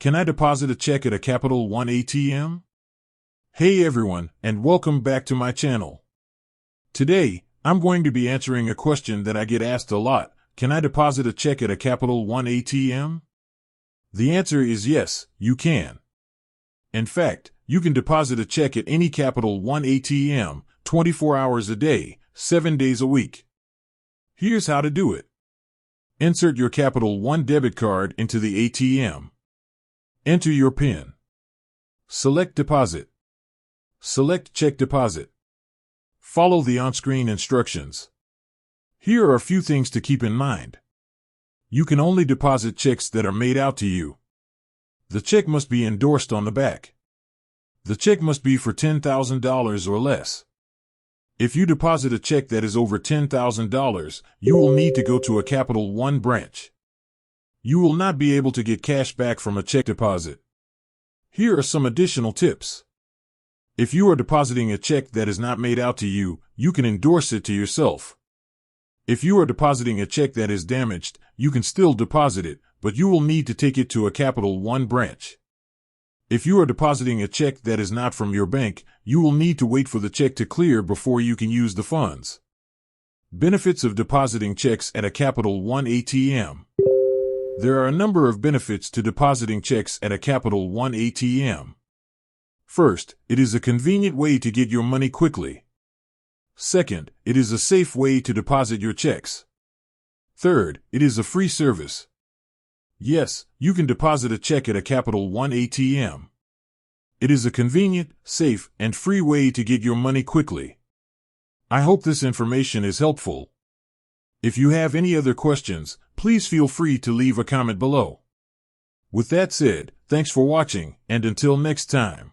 Can I deposit a check at a Capital One ATM? Hey everyone, and welcome back to my channel. Today, I'm going to be answering a question that I get asked a lot. Can I deposit a check at a Capital One ATM? The answer is yes, you can. In fact, you can deposit a check at any Capital One ATM, 24 hours a day, 7 days a week. Here's how to do it. Insert your Capital One debit card into the ATM. Enter your PIN. Select Deposit. Select Check Deposit. Follow the on-screen instructions. Here are a few things to keep in mind. You can only deposit checks that are made out to you. The check must be endorsed on the back. The check must be for $10,000 or less. If you deposit a check that is over $10,000, you will need to go to a Capital One branch. You will not be able to get cash back from a check deposit. Here are some additional tips. If you are depositing a check that is not made out to you, you can endorse it to yourself. If you are depositing a check that is damaged, you can still deposit it, but you will need to take it to a Capital One branch. If you are depositing a check that is not from your bank, you will need to wait for the check to clear before you can use the funds. Benefits of depositing checks at a Capital One ATM. There are a number of benefits to depositing checks at a Capital One ATM. First, it is a convenient way to get your money quickly. Second, it is a safe way to deposit your checks. Third, it is a free service. Yes, you can deposit a check at a Capital One ATM. It is a convenient, safe, and free way to get your money quickly. I hope this information is helpful. If you have any other questions, please feel free to leave a comment below. With that said, thanks for watching, and until next time.